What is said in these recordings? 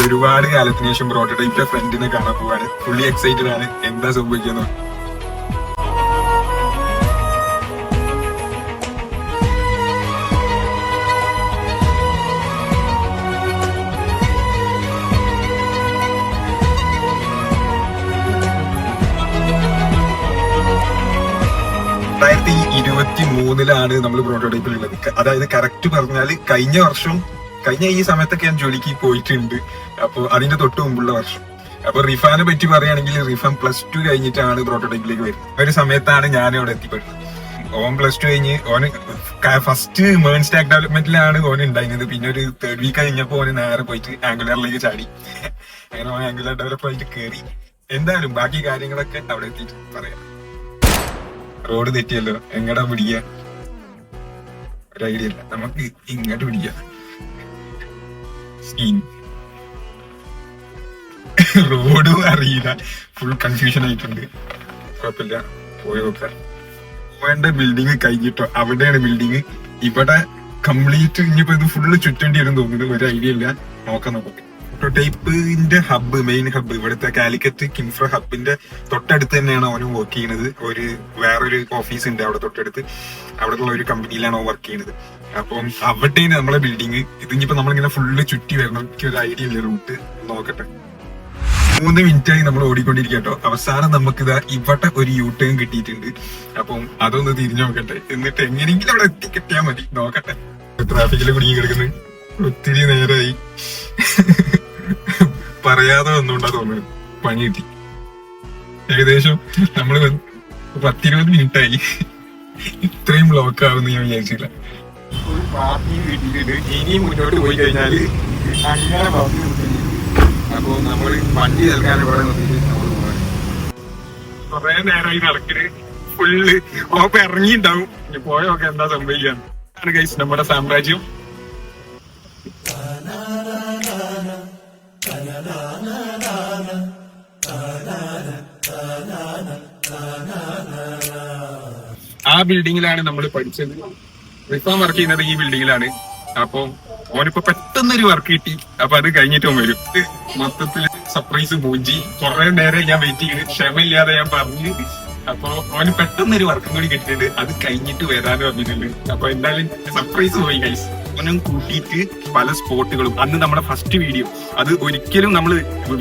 ഒരുപാട് കാലത്തിന് ശേഷം പ്രോട്ടോടൈപ്പിലെ ഫ്രണ്ടിനെ കാണാൻ പോവാണ്. ഫുള്ളി എക്സൈറ്റഡ് ആണ്. എന്താ സംഭവിക്കുന്നത്? നമ്മൾ പ്രോട്ടോടൈപ്പിലുള്ളത്. അതായത് കറക്റ്റ് പറഞ്ഞാല് കഴിഞ്ഞ ഈ സമയത്തൊക്കെ ഞാൻ ജോലിക്ക് പോയിട്ടുണ്ട്. അപ്പൊ അതിന്റെ തൊട്ട് മുമ്പുള്ള വർഷം. അപ്പൊ റിഫാനെ പറ്റി പറയുകയാണെങ്കിൽ റിഫാൻ +2 കഴിഞ്ഞിട്ടാണ് പ്രോട്ടോടൈപ്പിലേക്ക് വരുന്നത്. ഒരു സമയത്താണ് ഞാൻ അവിടെ എത്തിപ്പെടുന്നത്. ഓൻ +2 കഴിഞ്ഞ് ഓന് ഫസ്റ്റ് മേൺ സ്റ്റാക്ക് ഡെവലപ്മെന്റിലാണ് ഓൻ ഉണ്ടായിരുന്നത്. പിന്നെ ഒരു 3rd വീക്ക് കഴിഞ്ഞപ്പോ ഓന് നേരെ പോയിട്ട് ആംഗുലറിലേക്ക് ചാടി. അങ്ങനെ ഓൻ ആംഗുലർ ഡെവലപ്പർ ആയിട്ട് കയറി. എന്തായാലും ബാക്കി കാര്യങ്ങളൊക്കെ അവിടെ എത്തിയിട്ട് പറയാം. റോഡ് തെറ്റിയല്ലോ, എങ്ങടാ പിടിക്കുക? ഒരു ഐഡിയ ഇല്ല. നമുക്ക് ഇങ്ങോട്ട് പിടിക്കാം. റോഡും അറിയില്ല, ഫുൾ കൺഫ്യൂഷൻ ആയിട്ടുണ്ട്. കുഴപ്പമില്ല, പോയി നോക്കാം. പോവേണ്ട ബിൽഡിങ് കഴിഞ്ഞിട്ടോ, അവിടെയാണ് ബിൽഡിങ്. ഇവിടെ കംപ്ലീറ്റ് ഇനിയിപ്പോ ഇത് ഫുള്ള് ചുറ്റേണ്ടി വരും തോന്നുന്നു. ഒരു ഐഡിയ ഇല്ല, നോക്കാം. പ്രോട്ടോടൈപ്പിന്റെ ഹബ്ബ്, മെയിൻ ഹബ്ബ് ഇവിടുത്തെ കാലിക്കറ്റ് കിംഫ്ര ഹബിന്റെ തൊട്ടടുത്ത് തന്നെയാണ് അവന് വർക്ക് ചെയ്യുന്നത്. വേറൊരു ഓഫീസ് ഉണ്ട് അവിടെ തൊട്ടടുത്ത്. അവിടെയുള്ള ഒരു കമ്പനിയിലാണ് അവൻ വർക്ക് ചെയ്യുന്നത്. അപ്പം അവിടെയാണ് നമ്മളെ ബിൽഡിങ്. ഇതിനിപ്പോ നമ്മളിങ്ങനെ ഫുള്ള് ചുറ്റി വരണം. എനിക്ക് ഒരു ഐഡിയ ഇല്ല, റൂട്ട് നോക്കട്ടെ. 3 മിനിറ്റായി നമ്മൾ ഓടിക്കൊണ്ടിരിക്കട്ടോ. അവസാനം നമുക്കിതാ ഇവിടെ ഒരു യൂട്ടേൺ കിട്ടിയിട്ടുണ്ട്. അപ്പം അതൊന്ന് തിരിഞ്ഞു നോക്കട്ടെ. എന്നിട്ട് എങ്ങനെയെങ്കിലും അവിടെ എത്തിക്കിട്ടിയാൽ മതി. നോക്കട്ടെ. ട്രാഫിക്കിൽ കുടുങ്ങി കിടക്കുന്നത് ഒത്തിരി നേരമായി. പറയാതെ ഒന്നുകൊണ്ടാ തോന്നുന്നു. പണി കിട്ടി. ഏകദേശം നമ്മള് 10-20 മിനിറ്റായി. ഇത്രയും ബ്ലോക്ക് ആവുമെന്ന് ഞാൻ വിചാരിച്ചില്ല. ഇനി മുന്നോട്ട് പോയി കഴിഞ്ഞാല് അങ്ങനെ അപ്പൊ നമ്മള് വണ്ടി നൽകാൻ ഇവിടെ കൊറേ നേരമായി നടക്കല്. ഫുള്ള് ഓപ്പ് ഇറങ്ങിണ്ടാവും. ഇനി പോയൊക്കെ എന്താ സംഭവിക്കാണ് ഗൈസ് നമ്മുടെ സാമ്രാജ്യം. ആ ബിൽഡിങ്ങിലാണ് നമ്മൾ പഠിച്ചത്. റിഫാൻ വർക്ക് ചെയ്യുന്നത് ഈ ബിൽഡിങ്ങിലാണ്. അപ്പൊ ഓനിപ്പോ പെട്ടെന്നൊരു വർക്ക് കിട്ടി. അപ്പൊ അത് കഴിഞ്ഞിട്ട് വരും. മൊത്തത്തില് സർപ്രൈസ് മൂഞ്ചി. കുറെ നേരം ഞാൻ വെയിറ്റ് ചെയ്ത് ക്ഷമയില്ലാതെ ഞാൻ പറഞ്ഞു. അപ്പൊ ഓന് പെട്ടെന്നൊരു വർക്കും കൂടി കിട്ടിയിട്ടുണ്ട്. അത് കഴിഞ്ഞിട്ട് വരാന്ന് പറഞ്ഞിട്ടുണ്ട്. അപ്പൊ എന്തായാലും സർപ്രൈസ് പോയി ഗൈസ്. ഓനും കൂട്ടിയിട്ട് പല സ്പോട്ടുകളും, അന്ന് നമ്മുടെ ഫസ്റ്റ് വീഡിയോ, അത് ഒരിക്കലും നമ്മൾ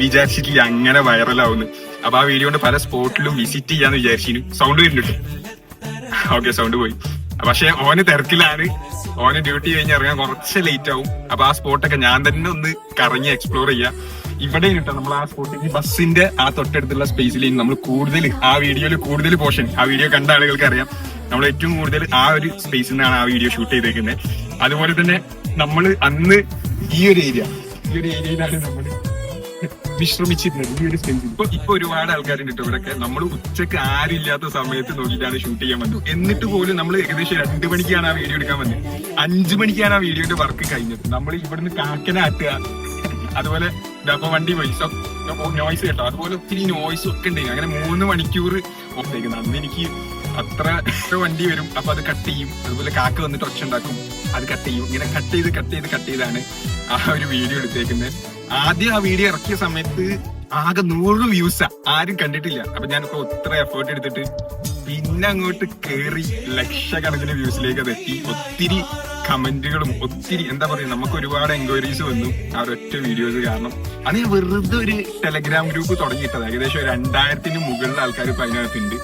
വിചാരിച്ചിട്ടില്ല അങ്ങനെ വൈറലാവുന്നു. അപ്പൊ ആ വീഡിയോ കൊണ്ട് പല സ്പോട്ടിലും വിസിറ്റ് ചെയ്യാന്ന് വിചാരിച്ചിരുന്നു. സൗണ്ട് വരുന്നുണ്ട്. ഓക്കെ, സൗണ്ട് പോയി. പക്ഷെ ഓന് തിരക്കിലാണ്. ഓന് ഡ്യൂട്ടി കഴിഞ്ഞ് ഇറങ്ങാൻ കുറച്ച് ലേറ്റ് ആവും. അപ്പൊ ആ സ്പോട്ടൊക്കെ ഞാൻ തന്നെ ഒന്ന് കറങ്ങി എക്സ്പ്ലോർ ചെയ്യാം. ഇവിടെ കിട്ടോ നമ്മൾ ആ സ്പോട്ടിൽ ബസ്സിന്റെ ആ തൊട്ടടുത്തുള്ള സ്പേസിൽ നമ്മൾ കൂടുതൽ ആ വീഡിയോയിൽ കൂടുതൽ പോർഷൻ, ആ വീഡിയോ കണ്ട ആളുകൾക്ക് അറിയാം, നമ്മൾ ഏറ്റവും കൂടുതൽ ആ ഒരു സ്പേസിൽ നിന്നാണ് ആ വീഡിയോ ഷൂട്ട് ചെയ്തേക്കുന്നത്. അതുപോലെ തന്നെ നമ്മൾ അന്ന് ഈ ഒരു ഏരിയയിലാണ് നമ്മൾ വിശ്രമിച്ചിരുന്നത്. ഈ ഒരു സ്പേസിൽ ഇപ്പൊ ഒരുപാട് ആൾക്കാരുണ്ട് കേട്ടോ ഇവിടെയൊക്കെ. നമ്മൾ ഉച്ചക്ക് ആരില്ലാത്ത സമയത്ത് നോക്കിയിട്ടാണ് ഷൂട്ട് ചെയ്യാൻ വന്നത്. എന്നിട്ട് പോലും നമ്മൾ ഏകദേശം 2 മണിക്കാണ് ആ വീഡിയോ എടുക്കാൻ വന്നത്. 5 മണിക്കാണ് ആ വീഡിയോന്റെ വർക്ക് കഴിഞ്ഞത്. നമ്മൾ ഇവിടുന്ന് കാക്കനാട്ടുക, അതുപോലെ അപ്പൊ വണ്ടി പോയി നോയ്സ് കേട്ടോ. അതുപോലെ ഒത്തിരി നോയ്സും ഒക്കെ ഉണ്ട്. അങ്ങനെ 3 മണിക്കൂർ ഓഫേക്കുന്നത്. അന്ന് എനിക്ക് അത്ര വണ്ടി വരും. അപ്പൊ അത് കട്ട് ചെയ്യും. അതുപോലെ കാക്ക വന്നിട്ട് ഒച്ച ഉണ്ടാക്കും, അത് കട്ട് ചെയ്യും. ഇങ്ങനെ കട്ട് ചെയ്താണ് ആ ഒരു വീഡിയോ എടുത്തേക്കുന്നത്. ആദ്യം ആ വീഡിയോ ഇറക്കിയ സമയത്ത് ആകെ 100 വ്യൂസാ, ആരും കണ്ടിട്ടില്ല. അപ്പൊ ഞാനിപ്പോ ഒത്ര എഫേർട്ട് എടുത്തിട്ട് പിന്നെ അങ്ങോട്ട് കേറി ലക്ഷക്കണക്കിന് വ്യൂസിലേക്ക് അത് എത്തി. ഒത്തിരി കമന്റുകളും ഒത്തിരി എന്താ പറയുക, നമുക്ക് ഒരുപാട് എൻക്വയറീസ് വന്നു ആ ഒരൊറ്റ വീഡിയോസ് കാരണം. അത് ഞാൻ വെറുതെ ഒരു ടെലഗ്രാം ഗ്രൂപ്പ് തുടങ്ങിയിട്ടത്. ഏകദേശം 2000-ന് മുകളിൽ ആൾക്കാർ ഇപ്പൊ അതിനകത്തുണ്ട്.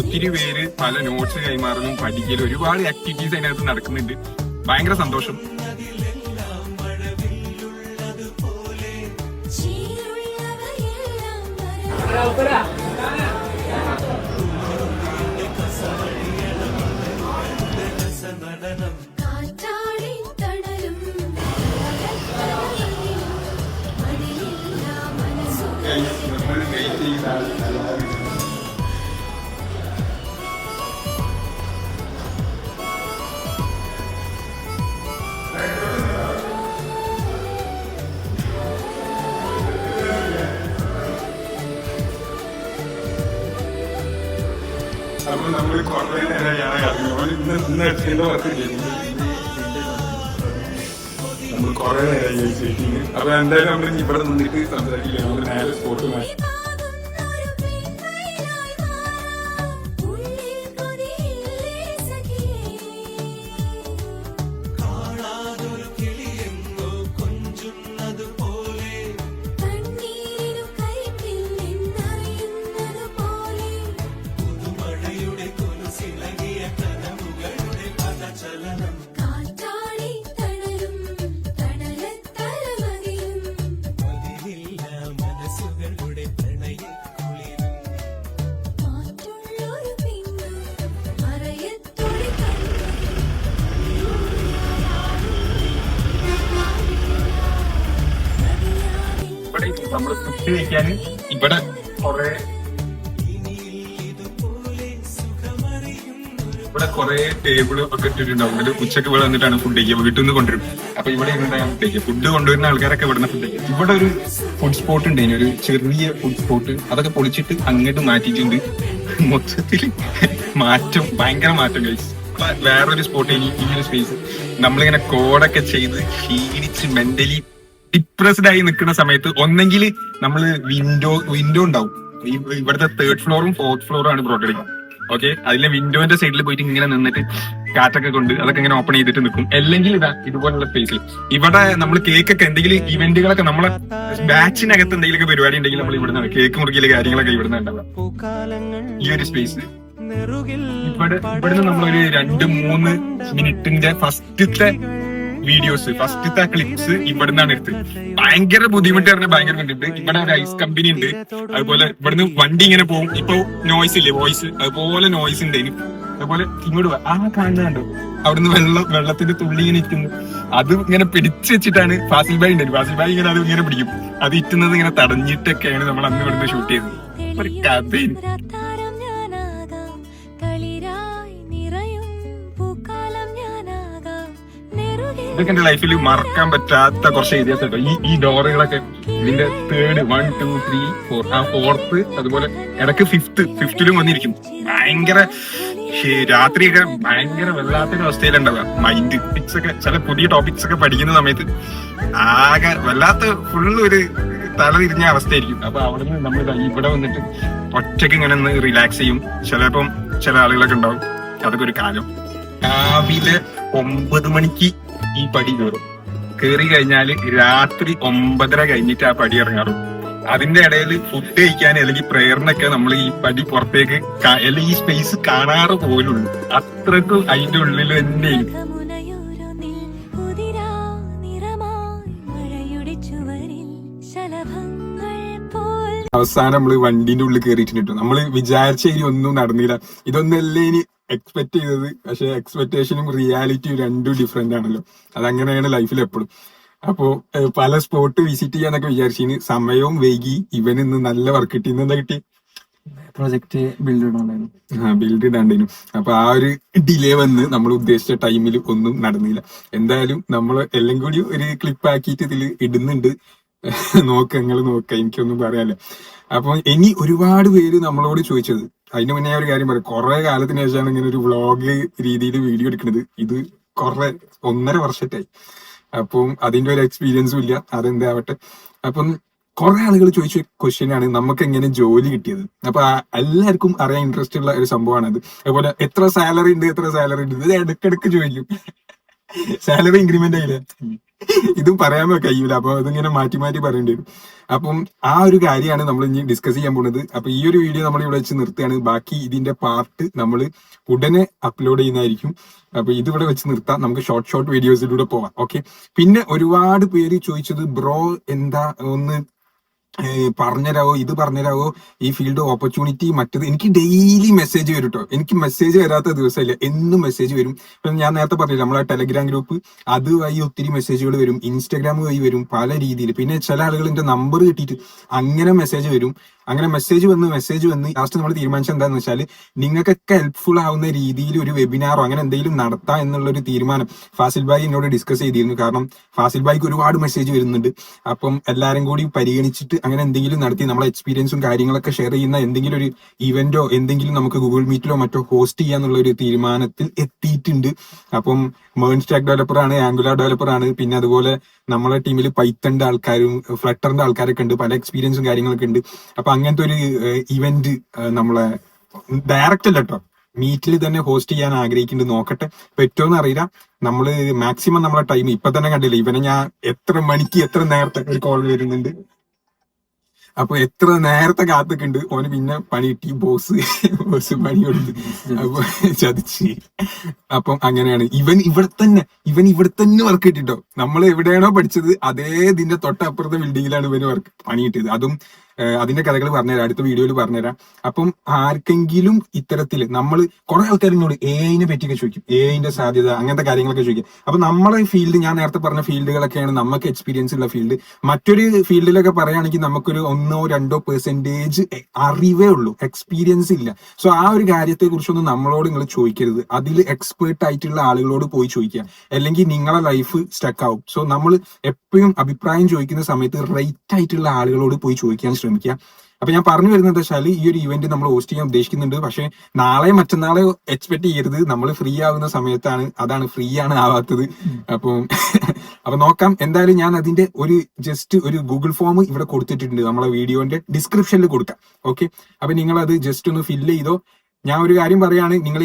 ഒത്തിരി പേര് പല നോട്ട്സ് കൈമാറുന്നു, പഠിക്കലും ഒരുപാട് ആക്ടിവിറ്റീസ് അതിനകത്ത് നടക്കുന്നുണ്ട്. ഭയങ്കര സന്തോഷം. നമ്മൾ കുറേ നേരം നമ്മൾ കുറെ നേരം. അപ്പൊ എന്തായാലും നമ്മൾ ഇവിടെ നിന്നിട്ട് സംസാരിക്കില്ല, നമ്മൾ നേരെ സ്പോട്ട് മാറ്റി. നമ്മള് ഫുഡ് കഴിക്കാന് ഇവിടെ കുറെ ടേബിള് ഒക്കെ ഇട്ടിട്ടുണ്ടാവും. എന്നിട്ട് ഉച്ചക്ക് ഇവിടെ വന്നിട്ടാണ് ഫുഡ് കഴിക്കുക, വീട്ടിൽ നിന്ന് കൊണ്ടുവരും. അപ്പൊ ഇവിടെ ഇരുന്നിട്ടാണ് ഫുഡ് കഴിക്കുക. ഫുഡ് കൊണ്ടുവരുന്ന ആൾക്കാരൊക്കെ ഇവിടെ നിന്ന് ഫുഡ് കഴിക്കും. ഇവിടെ ഒരു ഫുഡ് സ്പോട്ട് ഉണ്ട്, ഒരു ചെറിയ ഫുഡ് സ്പോട്ട്, അതൊക്കെ പൊളിച്ചിട്ട് അങ്ങോട്ട് മാറ്റിയിട്ടുണ്ട്. മൊത്തത്തിൽ മാറ്റം, ഭയങ്കര മാറ്റം കഴിച്ചു. വേറൊരു സ്പോട്ട് ഈ ഒരു സ്പേസ് നമ്മളിങ്ങനെ കോഡൊക്കെ ചെയ്ത് ക്ഷീണിച്ച് മെന്റലി ഡിപ്രസ്ഡ് ആയി നിൽക്കുന്ന സമയത്ത് ഒന്നെങ്കിൽ നമ്മള് വിൻഡോ ഉണ്ടാവും. ഇവിടുത്തെ 3rd ഫ്ലോറും 4th ഫ്ലോറും ആണ് ബ്രോട്ടഡിങ്. ഓക്കെ, അതിലെ വിൻഡോന്റെ സൈഡിൽ പോയിട്ട് ഇങ്ങനെ നിന്നിട്ട് കാറ്റൊക്കെ കൊണ്ട് അതൊക്കെ ഇങ്ങനെ ഓപ്പൺ ചെയ്തിട്ട് നിൽക്കും. അല്ലെങ്കിൽ ഇതുപോലുള്ള സ്പേസിൽ ഇവിടെ നമ്മൾ കേക്കൊക്കെ എന്തെങ്കിലും ഇവന്റുകളൊക്കെ നമ്മളെ ബാച്ചിനകത്ത് എന്തെങ്കിലുമൊക്കെ പരിപാടി ഉണ്ടെങ്കിൽ നമ്മൾ ഇവിടുന്ന് കേക്ക് മുറുകിലെ കാര്യങ്ങളൊക്കെ ഇവിടുന്ന് ഉണ്ടാവുക. ഈ ഒരു സ്പേസ് ഇവിടുന്ന് നമ്മളൊരു 2-3 മിനിറ്റിന്റെ ഫസ്റ്റത്തെ വീഡിയോസ്, ഫസ്റ്റത്തെ ക്ലിപ്സ് ഇവിടുന്നാണ് എടുത്തത്. ഭയങ്കര ബുദ്ധിമുട്ട് പറഞ്ഞാൽ ഭയങ്കര ബുദ്ധിമുട്ട്. ഇവിടെ ഒരു ഐസ് കമ്പനി ഉണ്ട്, അതുപോലെ ഇവിടുന്ന് വണ്ടി ഇങ്ങനെ പോകും. ഇപ്പൊ നോയ്സ് ഇല്ലേ, വോയിസ്, അതുപോലെ നോയ്സ് ഉണ്ട്. അതുപോലെ ഇങ്ങോട്ട് ആ കാണുന്നുണ്ടോ, അവിടുന്ന് വെള്ളത്തിന്റെ തുള്ളി ഇങ്ങനെ ഇരിക്കുന്നു. അത് ഇങ്ങനെ പിടിച്ചു വെച്ചിട്ടാണ് ഫാസിൽ ബായി ഉണ്ട്. ഫാസിൽ ബായി ഇങ്ങനെ അത് ഇങ്ങനെ പിടിക്കും. അത് ഇറ്റുന്നത് ഇങ്ങനെ തടഞ്ഞിട്ടൊക്കെയാണ് നമ്മൾ അന്ന് ഇവിടുന്ന് ഷൂട്ട് ചെയ്തത്. ഒരു കഥയും ഇതൊക്കെ എന്റെ ലൈഫിൽ മറക്കാൻ പറ്റാത്ത കുറച്ച് ഏരിയാസ് കേട്ടോ. ഈ ഡോറുകളൊക്കെ ഇതിന്റെ 3rd 1 2 3 4 ആ 4th, അതുപോലെ ഇടയ്ക്ക് 5th വന്നിരിക്കും. ഭയങ്കര രാത്രിയൊക്കെ ഭയങ്കര വല്ലാത്തൊരു അവസ്ഥയിലുണ്ടാവുക. മൈൻഡ് പിക്സ് ഒക്കെ, ചില പുതിയ ടോപ്പിക്സ് ഒക്കെ പഠിക്കുന്ന സമയത്ത് ആകെ വല്ലാത്ത ഫുള്ള് ഒരു തല തിരിഞ്ഞ അവസ്ഥയായിരിക്കും. അപ്പൊ അവിടെ നിന്ന് നമ്മൾ ഇവിടെ വന്നിട്ട് ഒറ്റയ്ക്ക് ഇങ്ങനെ ഒന്ന് റിലാക്സ് ചെയ്യും. ചിലപ്പം ചില ആളുകളൊക്കെ ഉണ്ടാവും. അതൊക്കെ ഒരു കാലം. രാവിലെ 9 മണിക്ക് ഈ പടി കയറി കഴിഞ്ഞാല് രാത്രി 9:30 കഴിഞ്ഞിട്ട് ആ പടി ഇറങ്ങാറും. അതിന്റെ ഇടയിൽ ഫുഡ് കഴിക്കാൻ അല്ലെങ്കിൽ പ്രേയറിനൊക്കെ നമ്മൾ ഈ പടി പുറത്തേക്ക് അല്ലെങ്കിൽ ഈ സ്പേസ് കാണാറ് പോലുള്ളൂ. അത്രക്കും അതിന്റെ ഉള്ളിൽ തന്നെയും. അവസാനം നമ്മള് വണ്ടിന്റെ ഉള്ളിൽ കയറിയിട്ടുണ്ട്. നമ്മള് വിചാരിച്ച ഇനി ഒന്നും നടന്നില്ല. ഇതൊന്നല്ലേ ഇനി എക്സ്പെക്ട് ചെയ്തത്. പക്ഷെ എക്സ്പെക്ടേഷനും റിയാലിറ്റിയും രണ്ടും ഡിഫറെന്റ് ആണല്ലോ. അതങ്ങനെയാണ് ലൈഫിൽ എപ്പോഴും. അപ്പോ പല സ്പോട്ട് വിസിറ്റ് ചെയ്യാന്നൊക്കെ വിചാരിച്ചിന്, സമയവും വൈകി. ഇവന് ഇന്ന് നല്ല വർക്ക് കിട്ടി. ഇന്ന് എന്താ കിട്ടി? പ്രൊജക്ട് ബിൽഡ് ഇടാണ്ടായിരുന്നു. അപ്പൊ ആ ഒരു ഡിലേ വന്ന് നമ്മൾ ഉദ്ദേശിച്ച ടൈമിൽ ഒന്നും നടന്നില്ല. എന്തായാലും നമ്മൾ എല്ലാം കൂടി ഒരു ക്ലിപ്പ് ആക്കിയിട്ട് ഇതിൽ ഇടുന്നുണ്ട്. നിങ്ങൾ നോക്ക, എനിക്കൊന്നും പറയാല്ല. അപ്പൊ ഇനി ഒരുപാട് പേര് നമ്മളോട് ചോദിച്ചത്, അതിന് മുന്നേ ഒരു കാര്യം പറയാം. കുറെ കാലത്തിന് ശേഷമാണ് ഇങ്ങനെ ഒരു വ്ളോഗ് രീതിയിൽ വീഡിയോ എടുക്കുന്നത്. ഇത് 1.5 വർഷത്തായി. അപ്പം അതിന്റെ ഒരു എക്സ്പീരിയൻസും ഇല്ല. അതെന്താവട്ടെ. അപ്പം കുറെ ആളുകൾ ചോദിച്ച ക്വസ്റ്റ്യൻ ആണ്, നമുക്ക് എങ്ങനെ ജോലി കിട്ടിയത്. അപ്പൊ എല്ലാവർക്കും അറിയാൻ ഇൻട്രസ്റ്റ് ഉള്ള ഒരു സംഭവമാണ് അത്. അതുപോലെ എത്ര സാലറി ഉണ്ട്. ഇത് ഇടയ്ക്കിടയ്ക്ക് ചോദിക്കും. സാലറി ഇൻക്രിമെന്റ് ആയില്ലേ, ഇതും പറയാൻ കഴിയൂല. അപ്പൊ അതിങ്ങനെ മാറ്റി പറയേണ്ടി വരും. അപ്പം ആ ഒരു കാര്യമാണ് നമ്മൾ ഇനി ഡിസ്കസ് ചെയ്യാൻ പോകുന്നത്. അപ്പൊ ഈ ഒരു വീഡിയോ നമ്മൾ ഇവിടെ വെച്ച് നിർത്തുകയാണ്. ബാക്കി ഇതിന്റെ പാർട്ട് നമ്മൾ ഉടനെ അപ്ലോഡ് ചെയ്യുന്നതായിരിക്കും. അപ്പൊ ഇതിവിടെ വെച്ച് നിർത്താം. നമുക്ക് ഷോർട്ട് വീഡിയോസിലൂടെ പോവാം. ഓക്കെ. പിന്നെ ഒരുപാട് പേര് ചോദിച്ചത്, ബ്രോ എന്താ ഒന്ന് പറഞ്ഞുതരാവോ, ഇത് പറഞ്ഞുതരാവോ, ഈ ഫീൽഡ് ഓപ്പർച്യൂണിറ്റി മറ്റത്. എനിക്ക് ഡെയിലി മെസ്സേജ് വരും കേട്ടോ. എനിക്ക് മെസ്സേജ് വരാത്ത ദിവസമില്ല, എന്നും മെസ്സേജ് വരും. ഇപ്പൊ ഞാൻ നേരത്തെ പറഞ്ഞില്ല, നമ്മളെ ടെലഗ്രാം ഗ്രൂപ്പ് അതുവഴി ഒത്തിരി മെസ്സേജുകൾ വരും, ഇൻസ്റ്റാഗ്രാം വഴി വരും, പല രീതിയിൽ. പിന്നെ ചില ആളുകൾ എന്റെ നമ്പർ കിട്ടിയിട്ട് അങ്ങനെ മെസ്സേജ് വരും. അങ്ങനെ മെസ്സേജ് വന്ന് ലാസ്റ്റ് നമ്മൾ തീരുമാനിച്ചത് എന്താണെന്ന് വെച്ചാൽ നിങ്ങൾക്കൊക്കെ ഹെൽപ്ഫുൾ ആവുന്ന രീതിയിൽ ഒരു വെബിനാറോ അങ്ങനെ എന്തെങ്കിലും നടത്താം എന്നുള്ളൊരു തീരുമാനം ഫാസിൽ ഭായി എന്നോട് ഡിസ്കസ് ചെയ്തിരുന്നു. കാരണം ഫാസിൽ ഭായിക്ക് ഒരുപാട് മെസ്സേജ് വരുന്നുണ്ട്. അപ്പം എല്ലാവരും കൂടി പരിഗണിച്ചിട്ട് അങ്ങനെ എന്തെങ്കിലും നടത്തി നമ്മളെ എക്സ്പീരിയൻസും കാര്യങ്ങളൊക്കെ ഷെയർ ചെയ്യുന്ന എന്തെങ്കിലും ഒരു ഇവന്റോ എന്തെങ്കിലും നമുക്ക് ഗൂഗിൾ മീറ്റിലോ മറ്റോ ഹോസ്റ്റ് ചെയ്യാന്നുള്ള ഒരു തീരുമാനത്തിൽ എത്തിയിട്ടുണ്ട്. അപ്പം മേൺ സ്റ്റാക്ക് ഡെവലപ്പറാണ്, ആംഗുലാർ ഡെവലപ്പറാണ്, പിന്നെ അതുപോലെ നമ്മളെ ടീമിൽ പൈത്തന്റെ ആൾക്കാരും ഫ്ലട്ടറിന്റെ ആൾക്കാരൊക്കെ ഉണ്ട്, പല എക്സ്പീരിയൻസും കാര്യങ്ങളൊക്കെ ഉണ്ട്. അപ്പൊ അങ്ങനത്തെ ഒരു ഇവന്റ് നമ്മളെ ഡയറക്റ്റ് അല്ല കേട്ടോ, മീറ്റിൽ തന്നെ ഹോസ്റ്റ് ചെയ്യാൻ ആഗ്രഹിക്കുന്നുണ്ട്. നോക്കട്ടെ പറ്റുമോന്ന് അറിയില്ല. നമ്മള് മാക്സിമം നമ്മളെ ടൈം ഇപ്പൊ തന്നെ കണ്ടില്ല, ഇവനെ ഞാൻ എത്ര മണിക്ക് എത്ര നേരത്തെ ഒരു കോൾ വരുന്നുണ്ട്, അപ്പൊ എത്ര നേരത്തെ കാത്തൊക്കെയുണ്ട്. ഓന് പിന്നെ പണി കിട്ടി, ബോസ് പണി കൊടുത്ത്, അപ്പൊ ചതിച്ച്. അപ്പം അങ്ങനെയാണ് ഇവൻ ഇവിടെ തന്നെ വർക്ക് കിട്ടിട്ടോ. നമ്മൾ എവിടെയാണോ പഠിച്ചത് അതേ ഇതിന്റെ തൊട്ടപ്പുറത്തെ ബിൽഡിങ്ങിലാണ് ഇവന് വർക്ക് പണി കിട്ടിയത്. അതും അതിന്റെ കഥകൾ പറഞ്ഞുതരാം, അടുത്ത വീഡിയോയിൽ പറഞ്ഞുതരാം. അപ്പം ആർക്കെങ്കിലും ഇത്തരത്തിൽ നമ്മൾ കുറെ ആൾക്കാരിനോട് AI പറ്റിയൊക്കെ ചോദിക്കും, AIന്റെ സാധ്യത അങ്ങനത്തെ കാര്യങ്ങളൊക്കെ ചോദിക്കും. അപ്പൊ നമ്മളെ ഫീൽഡ്, ഞാൻ നേരത്തെ പറഞ്ഞ ഫീൽഡുകളൊക്കെയാണ് നമുക്ക് എക്സ്പീരിയൻസ് ഉള്ള ഫീൽഡ്. മറ്റൊരു ഫീൽഡിലൊക്കെ പറയുകയാണെങ്കിൽ നമുക്കൊരു 1-2% അറിവേ ഉള്ളൂ, എക്സ്പീരിയൻസ് ഇല്ല. സോ ആ ഒരു കാര്യത്തെ കുറിച്ചൊന്നും നമ്മളോട് നിങ്ങൾ ചോദിക്കരുത്, അതിൽ എക്സ്പേർട്ട് ആയിട്ടുള്ള ആളുകളോട് പോയി ചോദിക്കുക, അല്ലെങ്കിൽ നിങ്ങളെ ലൈഫ് സ്റ്റക്ക് ആവും. സോ നമ്മൾ എപ്പോഴും അഭിപ്രായം ചോദിക്കുന്ന സമയത്ത് റൈറ്റ് ആയിട്ടുള്ള ആളുകളോട് പോയി ചോദിക്കാൻ ശ്രമിക്കുക. അപ്പൊ ഞാൻ പറഞ്ഞു വരുന്നത് വെച്ചാൽ ഈ ഒരു ഇവന്റ് നമ്മൾ ഹോസ്റ്റ് ചെയ്യാൻ ഉദ്ദേശിക്കുന്നുണ്ട്. പക്ഷെ നാളെ മറ്റന്നാളെ എക്സ്പെക്ട് ചെയ്യരുത്, നമ്മൾ ഫ്രീ ആവുന്ന സമയത്താണ്, അതാണ് ഫ്രീ ആണ് ആവാത്തത്. അപ്പൊ നോക്കാം. എന്തായാലും ഞാൻ അതിന്റെ ഒരു ജസ്റ്റ് ഒരു ഗൂഗിൾ ഫോം ഇവിടെ കൊടുത്തിട്ടുണ്ട്, നമ്മളെ വീഡിയോന്റെ ഡിസ്ക്രിപ്ഷനിൽ കൊടുക്കാം. ഓക്കെ, അപ്പൊ നിങ്ങൾ അത് ജസ്റ്റ് ഒന്ന് ഫില്ല് ചെയ്തോ. ഞാൻ ഒരു കാര്യം പറയാണ്, നിങ്ങൾ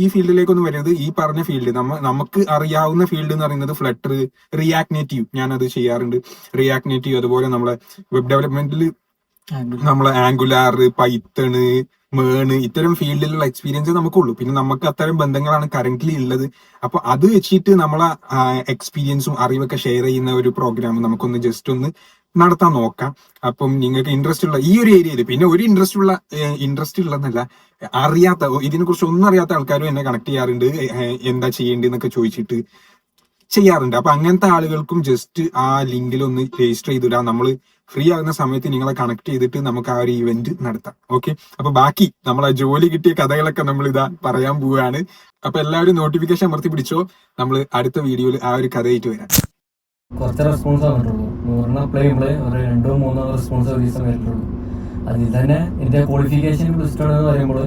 ഈ ഫീൽഡിലേക്കൊന്നും വരരുത്. ഈ പറഞ്ഞ ഫീൽഡ് നമുക്ക് അറിയാവുന്ന ഫീൽഡ് എന്ന് പറയുന്നത് ഫ്ലട്ടർ, റിയാക്ട് നേറ്റീവ്, ഞാൻ അത് ചെയ്യാറുണ്ട്. റിയാക്ട് നേറ്റീവ്, അതുപോലെ നമ്മളെ വെബ് ഡെവലപ്മെന്റിൽ നമ്മളെ ആംഗുലാർ, പൈത്തണ്, മേണ്, ഇത്തരം ഫീൽഡിലുള്ള എക്സ്പീരിയൻസ് നമുക്കുള്ളൂ. പിന്നെ നമുക്ക് അത്തരം ബന്ധങ്ങളാണ് കറന്റ്ലി ഉള്ളത്. അപ്പൊ അത് വെച്ചിട്ട് നമ്മളെ എക്സ്പീരിയൻസും അറിവൊക്കെ ഷെയർ ചെയ്യുന്ന ഒരു പ്രോഗ്രാം നമുക്കൊന്ന് ജസ്റ്റ് ഒന്ന് നടത്താൻ നോക്കാം. അപ്പം നിങ്ങൾക്ക് ഇൻട്രസ്റ്റ് ഉള്ള ഈ ഒരു ഏരിയയിൽ, പിന്നെ ഒരു ഇൻട്രസ്റ്റ് ഉള്ളതെന്നല്ല, അറിയാത്ത, ഇതിനെ കുറിച്ച് ഒന്നും അറിയാത്ത ആൾക്കാരും എന്നെ കണക്ട് ചെയ്യാറുണ്ട്, എന്താ ചെയ്യേണ്ടതെന്നൊക്കെ ചോദിച്ചിട്ട് ചെയ്യാറുണ്ട്. അപ്പൊ അങ്ങനത്തെ ആളുകൾക്കും ജസ്റ്റ് ആ ലിങ്കിൽ ഒന്ന് രജിസ്റ്റർ ചെയ്തിടാം. നമ്മൾ ഫ്രീ ആകുന്ന സമയത്ത് നിങ്ങളെ കണക്ട് ചെയ്തിട്ട് നമുക്ക് ആ ഒരു ഇവന്റ് നടത്താം. ഓക്കെ, അപ്പൊ ബാക്കി നമ്മളെ ജോലി കിട്ടിയ കഥകളൊക്കെ നമ്മൾ ഇതാ പറയാൻ പോവുകയാണ്. അപ്പൊ എല്ലാവരും നോട്ടിഫിക്കേഷൻ അമർത്തി പിടിച്ചോ, നമ്മൾ അടുത്ത വീഡിയോയിൽ ആ ഒരു കഥയായിട്ട് വരാം. കുറച്ച് റെസ്പോൺസ് വന്നിട്ടുള്ളൂ. 100 അപ്ലൈ ചെയ്യുമ്പോൾ ഒരു 2-3 റെസ്പോൺസ് ഒരു ദിവസം വരുന്നുള്ളൂ. അതിൽ തന്നെ എന്റെ ക്വാളിഫിക്കേഷൻ പ്ലസ് 2 എന്ന് പറയുമ്പോൾ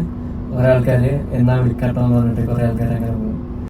കുറെ ആൾക്കാർ എന്നാ വിളിക്കാട്ടോ എന്ന് പറഞ്ഞിട്ട് കുറെ ആൾക്കാർ അങ്ങനെ പോകും.